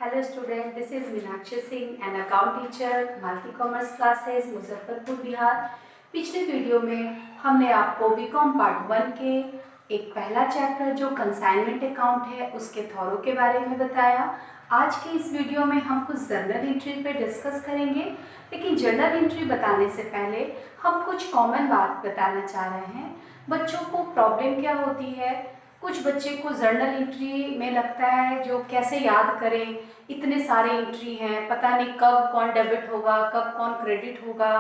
Hello student, this is Meenakshi Singh and account teacher multi commerce classes Muzaffarpur Bihar. पिछले video में हमने आपको बीकॉम पार्ट 1 के एक पहला चैप्टर जो कंसाइनमेंट अकाउंट है उसके थॉरो के बारे में बताया। आज के इस वीडियो में हम कुछ जर्नल एंट्री पे डिस्कस करेंगे, लेकिन जर्नल एंट्री बताने से पहले हम कुछ कॉमन बात बताना चाह रहे हैं। बच्चों को प्रॉब्लम क्या होती है, कुछ बच्चे को जर्नल एंट्री में लगता है जो कैसे याद करें, इतने सारे एंट्री हैं, पता नहीं कब कौन डेबिट होगा कब कौन क्रेडिट होगा।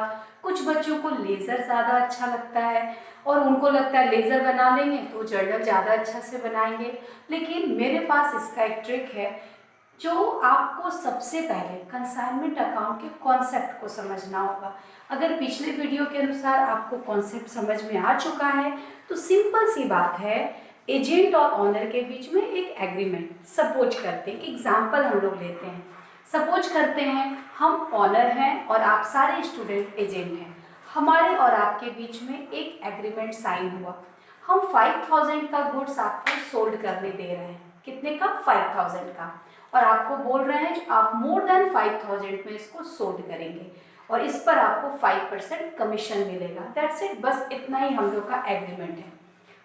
कुछ बच्चों को लेज़र ज़्यादा अच्छा लगता है और उनको लगता है लेज़र बना लेंगे तो जर्नल ज़्यादा अच्छा से बनाएंगे। लेकिन मेरे पास इसका एक ट्रिक है जो आपको सबसे पहले कंसाइनमेंट अकाउंट के कॉन्सेप्ट को समझना होगा। अगर पिछले वीडियो के अनुसार आपको कॉन्सेप्ट समझ में आ चुका है तो सिंपल सी बात है, एजेंट और ऑनर के बीच में एक एग्रीमेंट सपोज करते हैं। एग्जाम्पल हम लोग लेते हैं, सपोज करते हैं हम ऑनर हैं और आप सारे स्टूडेंट एजेंट हैं। हमारे और आपके बीच में एक एग्रीमेंट साइन हुआ, हम 5000 का गुड्स आपको सोल्ड करने दे रहे हैं। कितने का? 5000 का। और आपको बोल रहे हैं कि आप मोर देन 5000 में इसको सोल्ड करेंगे और इस पर आपको 5% कमीशन मिलेगा। दैट्स इट, बस इतना ही हम लोग का एग्रीमेंट है।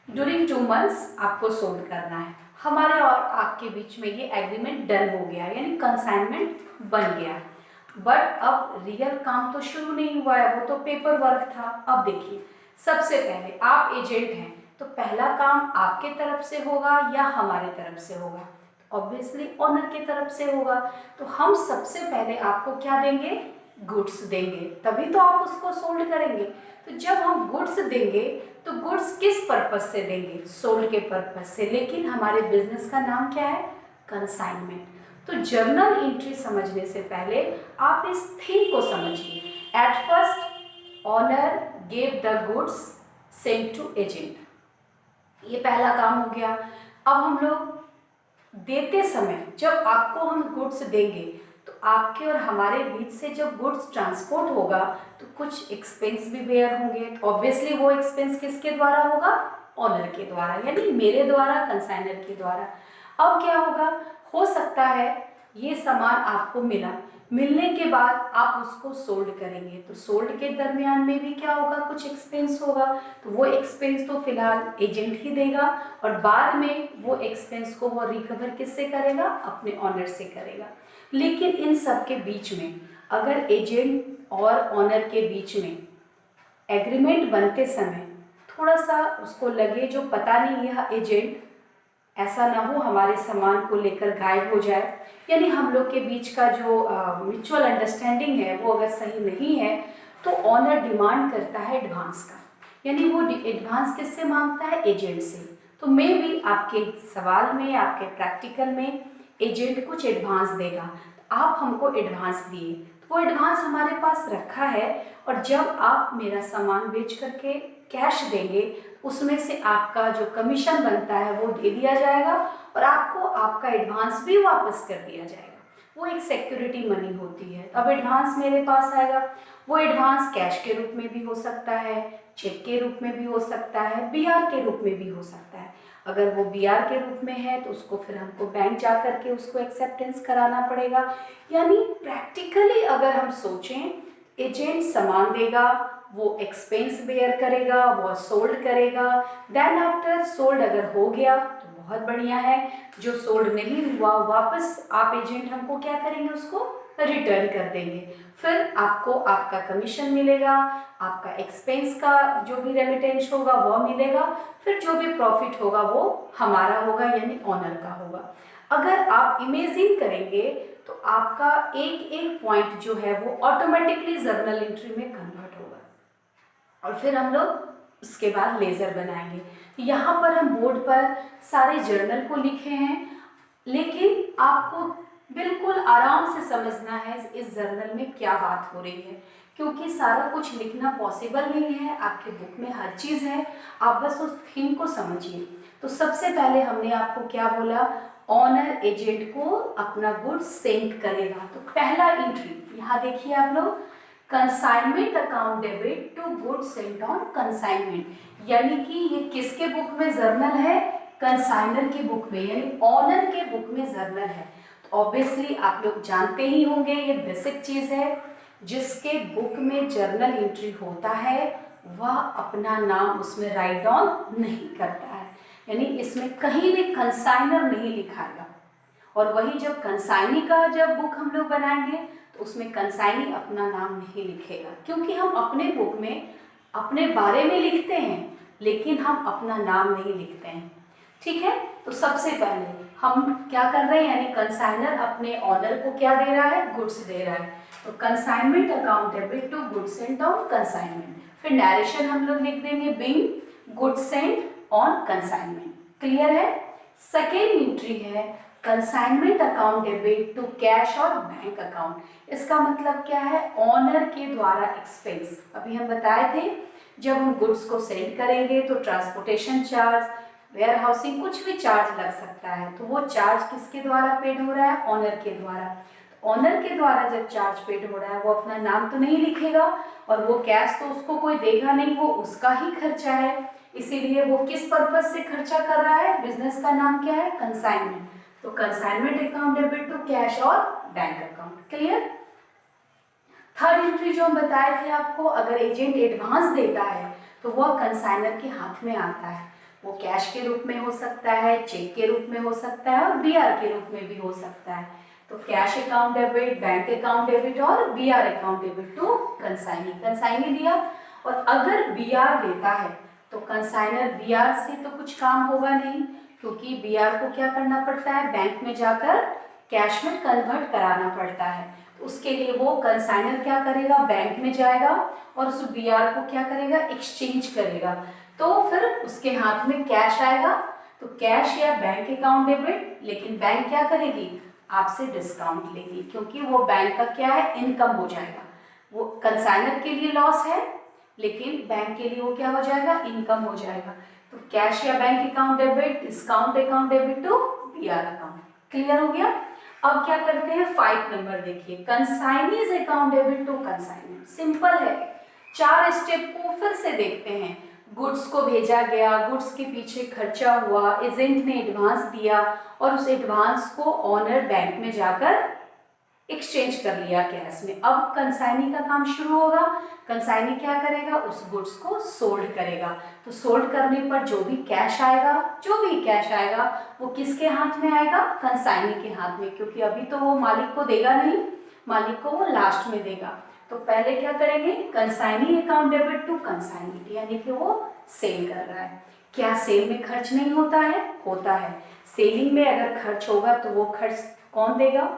ड्यूरिंग 2 मंथ्स आपको सोल्ड करना है। हमारे और आपके बीच में ये एग्रीमेंट डन हो गया, यानी कंसाइनमेंट बन गया। बट अब रियल काम तो शुरू नहीं हुआ है, वो तो पेपर वर्क था। अब देखिए, सबसे पहले आप एजेंट हैं तो पहला काम आपके तरफ से होगा या हमारे तरफ से होगा? ऑब्वियसली ऑनर की तरफ से होगा। तो हम सबसे पहले आपको क्या देंगे? गुड्स देंगे, तभी तो आप उसको सोल्ड करेंगे। तो जब हम गुड्स देंगे तो गुड्स किस पर्पज से देंगे? सोल्ड के पर्पज से। लेकिन हमारे बिजनेस का नाम क्या है? कंसाइनमेंट। तो जर्नल एंट्री समझने से पहले आप इस थीम को समझिए। At first owner gave the goods sent to agent, ये पहला काम हो गया। अब हम लोग देते समय जब आपको हम गुड्स देंगे तो आपके और हमारे बीच से जब गुड्स ट्रांसपोर्ट होगा तो कुछ एक्सपेंस भी बेयर होंगे। ऑब्वियसली वो एक्सपेंस किसके द्वारा होगा? ऑनर के द्वारा, यानी मेरे द्वारा, कंसाइनर के द्वारा। अब क्या होगा, हो सकता है ये सामान आपको मिला, मिलने के बाद आप उसको सोल्ड करेंगे तो सोल्ड के दरमियान में भी क्या होगा? कुछ एक्सपेंस होगा। तो वो एक्सपेंस तो फिलहाल एजेंट ही देगा और बाद में वो एक्सपेंस को वो रिकवर किससे करेगा? अपने ऑनर से करेगा। लेकिन इन सब के बीच में अगर एजेंट और ऑनर के बीच में एग्रीमेंट बनते समय थोड़ा सा उसको लगे जो पता नहीं यह एजेंट ऐसा ना हो हमारे सामान को लेकर गायब हो जाए, यानी हम लोग के बीच का जो म्यूचुअल अंडरस्टैंडिंग है वो अगर सही नहीं है तो ऑनर डिमांड करता है एडवांस का, यानी वो एडवांस किससे मांगता है? एजेंट से। तो मे भी आपके सवाल में, आपके प्रैक्टिकल में एजेंट कुछ एडवांस देगा, तो आप हमको एडवांस दिए, तो वो एडवांस हमारे पास रखा है और जब आप मेरा सामान बेच करके कैश देंगे उसमें से आपका जो कमीशन बनता है वो दे दिया जाएगा और आपको आपका एडवांस भी वापस कर दिया जाएगा। वो एक सिक्योरिटी मनी होती है। अब एडवांस मेरे पास आएगा, वो एडवांस कैश के रूप में भी हो सकता है, चेक के रूप में भी हो सकता है, बीआर के रूप में भी हो सकता है। अगर वो बीआर के रूप में है तो उसको फिर हमको बैंक जा करके उसको एक्सेप्टेंस कराना पड़ेगा। यानी प्रैक्टिकली अगर हम सोचें, एजेंट सामान देगा, वो एक्सपेंस बेयर करेगा, वो सोल्ड करेगा, देन आफ्टर सोल्ड अगर हो गया तो बहुत बढ़िया है, जो सोल्ड नहीं हुआ वापस आप एजेंट हमको क्या करेंगे? उसको रिटर्न कर देंगे। फिर आपको आपका कमीशन मिलेगा, आपका एक्सपेंस का जो भी रेमिटेंस होगा वो मिलेगा, फिर जो भी प्रॉफिट होगा वो हमारा होगा, यानी ऑनर का होगा। अगर आप इमेजिन करेंगे तो आपका एक एक पॉइंट जो है वो ऑटोमेटिकली जर्नल एंट्री में कन्वर्ट होगा और फिर हम लोग उसके बाद लेज़र बनाएंगे। यहाँ पर हम बोर्ड पर सारे जर्नल को लिखे हैं, लेकिन आपको बिल्कुल आराम से समझना है इस जर्नल में क्या बात हो रही है, क्योंकि सारा कुछ लिखना पॉसिबल नहीं है। आपके बुक में हर चीज़ है, आप बस उस थीम को समझिए। तो सबसे पहले हमने आपको क्या बोला? ऑनर एजेंट को अपना गुड्स सेंड करेगा। तो पहला एंट्री यहाँ देखिए आप लोग, consignment account debit to goods sent on consignment, यानी कि ये किसके बुक में जर्नल है? कंसाइनर की बुक में, यानी ऑनर के बुक में जर्नल है। तो ऑब्वियसली आप लोग जानते ही होंगे, ये बेसिक चीज़ है। जिसके बुक में जर्नल एंट्री होता है वह अपना नाम उसमें राइट डाउन नहीं करता है, यानी इसमें कहीं भी कंसाइनर नहीं लिखाएगा। और वही जब कंसाइनी का जब बुक हम लोग बनाएंगे तो उसमें कंसाइनी अपना नाम नहीं लिखेगा, क्योंकि हम अपने बुक में अपने बारे में लिखते हैं लेकिन हम अपना नाम नहीं लिखते हैं। ठीक है, तो सबसे पहले हम क्या कर रहे हैं, यानी कंसाइनर अपने ऑनर को क्या दे रहा है, गुड्स दे रहा है। तो consignment account debit to goods sent on consignment. फिर नरेशन हम लोग लिख देंगे being goods sent on consignment. Clear है। सेकेंड एंट्री है consignment account debit to cash और बैंक अकाउंट। इसका मतलब क्या है, ऑनर के द्वारा एक्सपेंस। अभी हम बताए थे जब हम गुड्स को सेंड करेंगे तो ट्रांसपोर्टेशन चार्ज, वेयर हाउसिंग, कुछ भी चार्ज लग सकता है, तो वो चार्ज किसके द्वारा पेड हो रहा है, ऑनर के द्वारा। ऑनर के द्वारा जब चार्ज पेड हो रहा है वो अपना नाम तो नहीं लिखेगा और वो कैश तो उसको कोई देगा नहीं, वो उसका ही खर्चा है, इसीलिए वो किस पर्पज से खर्चा कर रहा है, बिजनेस का नाम क्या है, कंसाइनमेंट। तो consignment account debit to cash और bank account. Clear. Third entry जो हम बताए थे आपको, अगर एजेंट एडवांस देता है तो वह कंसाइनर के हाथ में आता है। वो कैश के रूप में हो सकता है, चेक के रूप में हो सकता है और बीआर के रूप में भी हो सकता है। तो cash account debit, bank account debit और BR account debit to consignee. Consignee दिया और अगर बीआर देता है तो कंसाइनर बीआर से तो कुछ काम होगा नहीं, क्योंकि बीआर को क्या करना पड़ता है, बैंक में जाकर कैश में कन्वर्ट कराना पड़ता है। तो उसके लिए वो कंसाइनर क्या करेगा, बैंक में जाएगा और उस बीआर को क्या करेगा, एक्सचेंज करेगा। तो फिर उसके हाथ में कैश आएगा, तो कैश या बैंक अकाउंट डेबिट, लेकिन बैंक क्या करेगी, आपसे डिस्काउंट लेगी, क्योंकि वो बैंक का क्या है, इनकम हो जाएगा। वो कंसाइनर के लिए लॉस है लेकिन बैंक के लिए वो क्या हो जाएगा, इनकम हो जाएगा। तो कैश या bank account debit, discount account debit to BR account. Clear हो गया। अब क्या करते हैं, 5 नंबर देखिए, consignee's account debit to consignment. Simple है, 4 स्टेप को फिर से देखते हैं। गुड्स को भेजा गया, गुड्स के पीछे खर्चा हुआ, एजेंट ने एडवांस दिया और उस एडवांस को ऑनर बैंक में जाकर एक्सचेंज कर लिया कैश में। अब कंसाइनी का काम शुरू होगा। कंसाइनी क्या करेगा, उस गुड्स को सोल्ड करेगा। तो सोल्ड करने पर जो भी कैश आएगा, वो किसके हाथ में आएगा, कंसाइनी के हाथ में, क्योंकि अभी तो वो मालिक को देगा नहीं, मालिक को वो लास्ट में देगा। तो पहले क्या करेंगे, consignee account debit to consignee, यानी कि वो सेल कर रहा है। क्या सेल में खर्च नहीं होता है, होता है। सेलिंग में अगर खर्च होगा तो वो खर्च कौन देगा,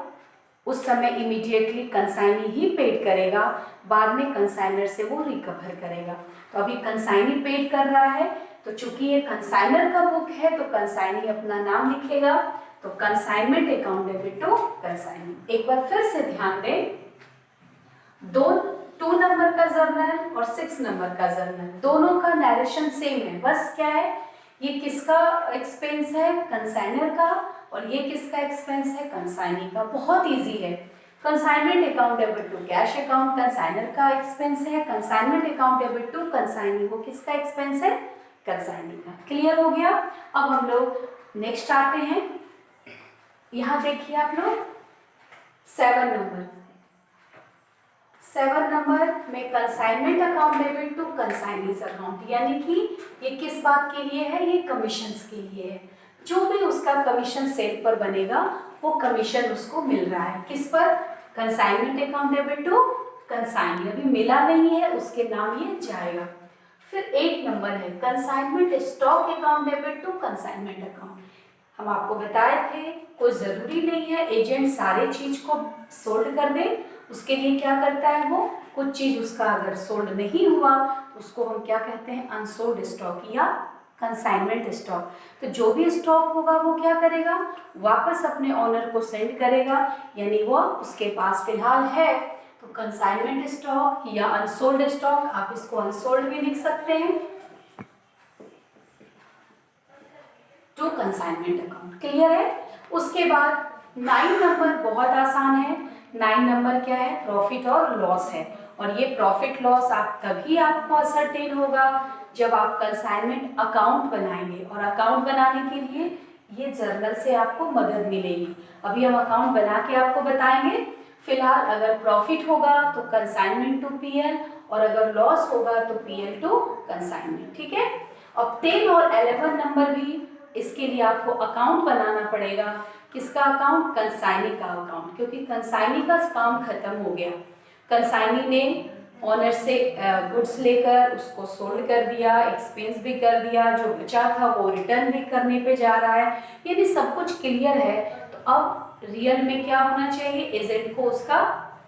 उस समय इमीडिएटली कंसाइनी ही पेड करेगा, बाद में कंसाइनर से वो रिकवर करेगा। तो अभी कंसाइनी पेड कर रहा है, तो चूंकि ये कंसाइनर का बुक है तो कंसाइनी अपना नाम लिखेगा। तो consignment account debit to consignee. एक बार फिर से ध्यान दें, 2 नंबर का जर्नल और 6 नंबर का जर्नल, दोनों का नरेशन सेम है। बस क्या है, ये किसका एक्सपेंस है, कंसाइनर का, और ये किसका एक्सपेंस है, कंसाइनी का। बहुत इजी है। Consignment account debit to cash account, consignor का एक्सपेंस है। Consignment account debit to consignee, वो किसका एक्सपेंस है, कंसाइनी का। क्लियर हो गया। अब हम लोग नेक्स्ट आते हैं। यहाँ देखिए आप लोग 7 नंबर में consignment account debit to consignee's account, यानी कि ये किस बात के लिए है, ये कमीशंस के लिए है। जो भी उसका कमीशन सेल पर बनेगा वो कमीशन उसको मिल रहा है, किस पर, consignment account debit to consignee. अभी मिला नहीं है, उसके नाम ये जाएगा। फिर 8 नंबर है consignment stock account debit to consignment account. हम आपको बताए थे कोई ज़रूरी नहीं है एजेंट सारे चीज़ को सोल्ड कर दे, उसके लिए क्या करता है वो, कुछ चीज़ उसका अगर सोल्ड नहीं हुआ तो उसको हम क्या कहते हैं, अनसोल्ड स्टॉक या कंसाइनमेंट स्टॉक। तो जो भी स्टॉक होगा वो क्या करेगा, वापस अपने ऑनर को सेंड करेगा, यानी वो उसके पास फिलहाल है। तो कंसाइनमेंट स्टॉक या अनसोल्ड स्टॉक, आप इसको अनसोल्ड भी लिख सकते हैं, टू कंसाइनमेंट अकाउंट। क्लियर है। उसके बाद 9 नंबर बहुत आसान है। 9 नंबर क्या है, प्रॉफिट और लॉस है। और ये प्रॉफिट लॉस आप तभी आपको असरटेन होगा जब आप कंसाइनमेंट अकाउंट बनाएंगे। और अकाउंट बनाने के लिए ये जर्नल से आपको मदद मिलेगी। अभी हम अकाउंट बना के आपको बताएंगे। फिलहाल अगर प्रॉफिट होगा तो कंसाइनमेंट टू पीएल, और अगर लॉस होगा तो पीएल टू कंसाइनमेंट। ठीक है। अब 10 और 11 नंबर भी इसके लिए आपको अकाउंट बनाना पड़ेगा। किसका अकाउंट? कंसाइनी का अकाउंट, क्योंकि कंसाइनी का काम खत्म हो गया। कंसाइनी ने ऑनर से गुड्स लेकर उसको सोल्ड कर दिया, एक्सपेंस भी कर दिया, जो बचा था वो रिटर्न भी करने पे जा रहा है, यदि सब कुछ क्लियर है तो अब रियल में क्या होना चाहिए? एजेंट को उसका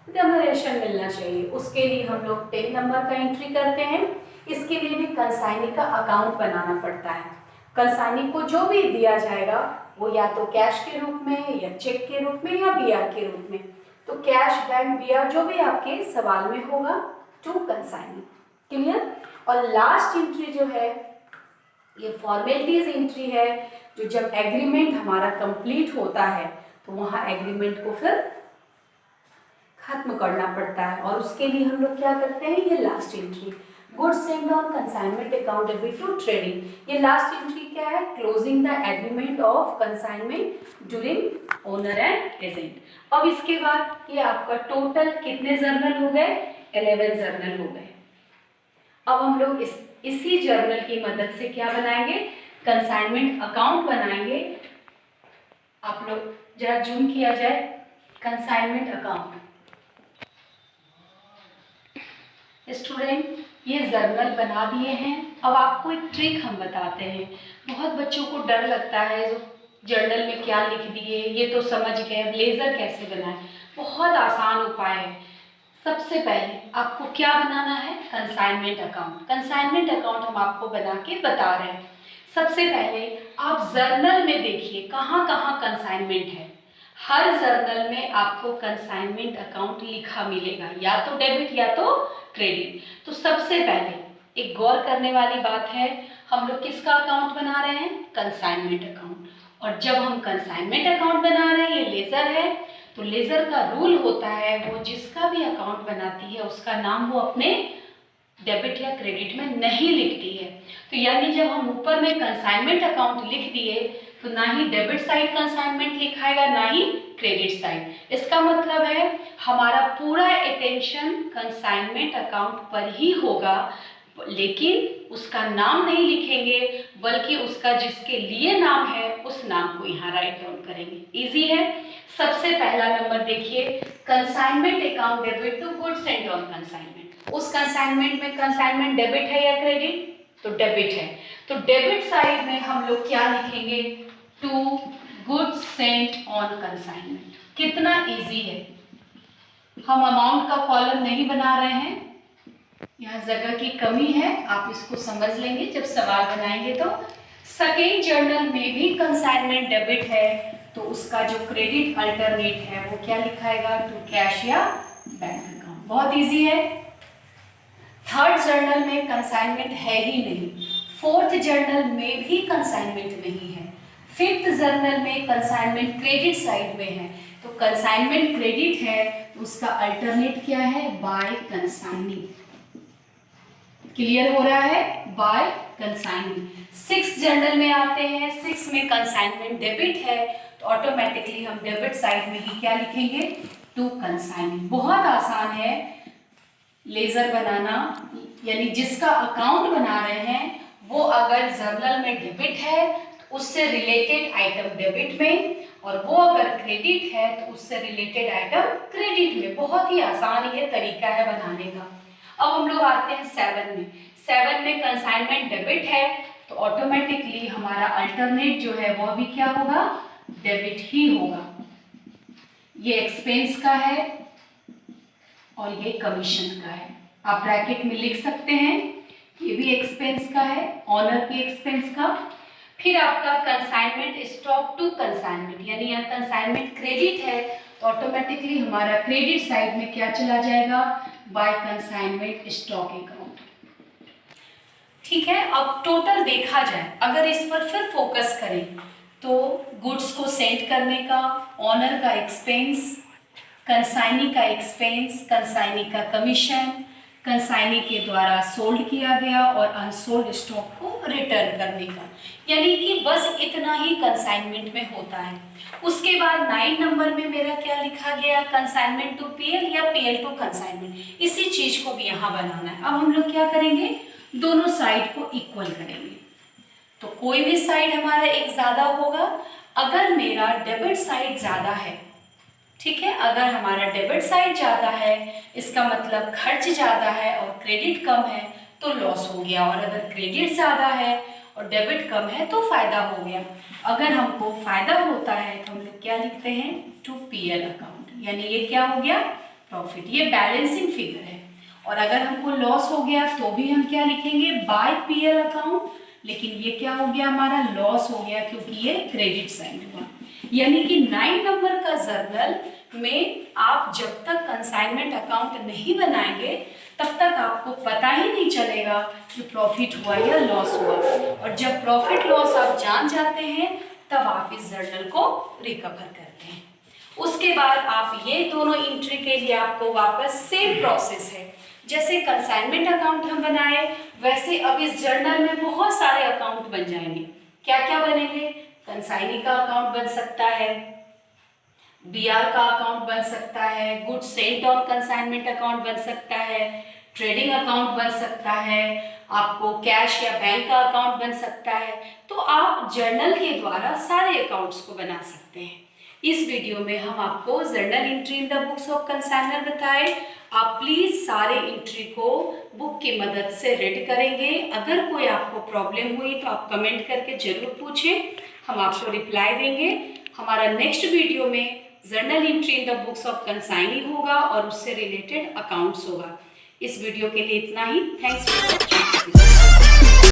रेम्यूनरेशन मिलना चाहिए। उसके लिए हम लोग 10 नंबर का एंट्री करते हैं। इसके लिए भी कंसाइनी का अकाउंट बनाना पड़ता है। कंसाइनी को जो भी दिया जाएगा वो या तो कैश के रूप में, या चेक के रूप में, या बीआर के रूप में। तो कैश, बैंक, बीआर जो भी आपके सवाल में होगा टू कंसाइनी। क्लियर। और लास्ट एंट्री जो है ये फॉर्मेलिटीज एंट्री है, जो जब एग्रीमेंट हमारा कंप्लीट होता है तो वहाँ एग्रीमेंट को फिर खत्म करना पड़ता है, और उसके लिए हम लोग क्या करते हैं? ये last entry, goods send on consignment account debit to trading. ये लास्ट एंट्री क्या है? Closing the agreement of consignment during owner and agent. अब इसके बाद ये आपका टोटल कितने जर्नल हो गए? 11 जर्नल हो गए। अब हम लोग इसी जर्नल की मदद से क्या बनाएंगे? कंसाइनमेंट अकाउंट बनाएंगे। आप लोग जरा जूम किया जाए, कंसाइनमेंट अकाउंट। स्टूडेंट ये जर्नल बना दिए हैं। अब आपको एक ट्रिक हम बताते हैं। बहुत बच्चों को डर लगता है, जो जर्नल में क्या लिख दिए, ये तो समझ गए, लेजर कैसे बनाए। बहुत आसान उपाय है। सबसे पहले आपको क्या बनाना है? Consignment account. कंसाइनमेंट अकाउंट हम आपको बना के बता रहे हैं। सबसे पहले आप जर्नल में देखिए कहाँ कहाँ कंसाइनमेंट है। हर जर्नल में आपको कंसाइनमेंट अकाउंट लिखा मिलेगा, या तो डेबिट या तो क्रेडिट। तो सबसे पहले एक गौर करने वाली बात है, हम लोग किसका अकाउंट बना रहे हैं? Consignment account. और जब हम कंसाइनमेंट अकाउंट बना रहे हैं, ये लेजर है, तो लेजर का रूल होता है वो जिसका भी अकाउंट बनाती है उसका नाम वो अपने डेबिट या क्रेडिट में नहीं लिखती है। तो यानी जब हम ऊपर में कंसाइनमेंट अकाउंट लिख दिए तो ना ही डेबिट साइड कंसाइनमेंट लिखाएगा, ना ही क्रेडिट साइड। इसका मतलब है हमारा पूरा अटेंशन कंसाइनमेंट अकाउंट पर ही होगा, लेकिन उसका नाम नहीं लिखेंगे, बल्कि उसका जिसके लिए नाम है उस नाम को यहाँ राइट डाउन करेंगे। इजी है। सबसे पहला नंबर देखिए, consignment account debit to goods sent on consignment. उस कंसाइनमेंट में कंसाइनमेंट डेबिट है या क्रेडिट? तो डेबिट है। तो डेबिट साइड में हम लोग क्या लिखेंगे? To goods sent on consignment. कितना इजी है। हम अमाउंट का कॉलम नहीं बना रहे हैं, यहाँ जगह की कमी है, आप इसको समझ लेंगे जब सवाल बनाएंगे। तो सेकेंड जर्नल में भी कंसाइनमेंट डेबिट है, तो उसका जो क्रेडिट अल्टरनेट है वो क्या लिखाएगा? टू कैश या बैंक अकाउंट। बहुत इजी है। थर्ड जर्नल में कंसाइनमेंट है ही नहीं, फोर्थ जर्नल में भी कंसाइनमेंट नहीं है, फिफ्थ जर्नल में कंसाइनमेंट क्रेडिट साइड में है। तो कंसाइनमेंट क्रेडिट है तो उसका अल्टरनेट क्या है? Bye consignee. क्लियर हो रहा है? Bye consignee. सिक्स जर्नल में आते हैं, सिक्स में कंसाइनमेंट डेबिट है, तो ऑटोमेटिकली हम डेबिट साइड में ही क्या लिखेंगे? To consignee. बहुत आसान है लेजर बनाना, यानी जिसका अकाउंट बना रहे हैं वो अगर जर्नल में डेबिट है तो उससे रिलेटेड आइटम डेबिट में, और वो अगर क्रेडिट है तो उससे रिलेटेड आइटम क्रेडिट में। बहुत ही आसान ये तरीका है बनाने का। अब हम लोग आते हैं 7 में। 7 में कंसाइनमेंट डेबिट है, तो ऑटोमेटिकली हमारा अल्टरनेट जो है वह भी क्या होगा? डेबिट ही होगा। ये एक्सपेंस का है और ये कमीशन का है। आप ब्रैकेट में लिख सकते हैं, ये भी एक्सपेंस का है, ऑनर के एक्सपेंस का। फिर आपका कंसाइनमेंट स्टॉक टू कंसाइनमेंट, यानी यहाँ कंसाइनमेंट क्रेडिट है तो ऑटोमेटिकली हमारा क्रेडिट साइड में क्या चला जाएगा? By consignment stock account. ठीक है। अब टोटल देखा जाए, अगर इस पर फिर फोकस करें तो गुड्स को सेंड करने का, ऑनर का एक्सपेंस, कंसाइनी का एक्सपेंस, कंसाइनी का कमीशन, कंसाइनी के द्वारा सोल्ड किया गया और अनसोल्ड स्टॉक को रिटर्न करने का, यानी कि बस इतना ही कंसाइनमेंट में होता है। उसके बाद 9 नंबर में मेरा क्या लिखा गया, कंसाइनमेंट टू पीएल या पीएल टू कंसाइनमेंट। इसी चीज को भी यहाँ बनाना है। अब हम लोग क्या करेंगे, दोनों साइड को इक्वल करेंगे। तो कोई भी साइड हमारा एक ज्यादा होगा। अगर मेरा डेबिट साइड ज्यादा है, ठीक है, अगर हमारा डेबिट साइड ज्यादा है इसका मतलब खर्च ज्यादा है और क्रेडिट कम है तो लॉस हो गया, और अगर क्रेडिट ज्यादा है और डेबिट कम है तो फायदा हो गया। अगर हमको फायदा होता है तो हम लोग क्या लिखते हैं, टू पीएल अकाउंट, यानी ये क्या हो गया, प्रॉफिट, ये बैलेंसिंग फिगर है। और अगर हमको लॉस हो गया तो भी हम क्या लिखेंगे, बाय पीएल अकाउंट, लेकिन ये क्या हो गया, हमारा लॉस हो गया क्योंकि ये क्रेडिट साइड हुआ। यानी कि 9 नंबर का जर्नल में आप जब तक कंसाइनमेंट अकाउंट नहीं बनाएंगे तब तक आपको पता ही नहीं चलेगा कि प्रॉफिट हुआ या लॉस हुआ। और जब प्रॉफिट लॉस आप जान जाते हैं तब आप इस जर्नल को रिकवर करते हैं। उसके बाद आप ये दोनों एंट्री के लिए आपको वापस सेम प्रोसेस है, जैसे कंसाइनमेंट अकाउंट हम बनाए वैसे अब इस जर्नल में बहुत सारे अकाउंट बन जाएंगे। क्या क्या बनेंगे, कंसाइनी का अकाउंट बन सकता है, बीआर का अकाउंट बन सकता है, good Saint on consignment account बन सकता है, ट्रेडिंग अकाउंट बन सकता है, आपको कैश या बैंक का अकाउंट बन सकता है। तो आप जर्नल के द्वारा सारे अकाउंट्स को बना सकते हैं। इस वीडियो में हम आपको journal entry in the books of consignor बताए। आप प्लीज सारे एंट्री को बुक की मदद से रीड करेंगे। अगर कोई आपको प्रॉब्लम हुई तो आप कमेंट करके जरूर पूछें, हम आपको रिप्लाई देंगे। हमारा नेक्स्ट वीडियो में journal entry in the books of consignee होगा और उससे रिलेटेड अकाउंट्स होगा। इस वीडियो के लिए इतना ही। Thanks for watching.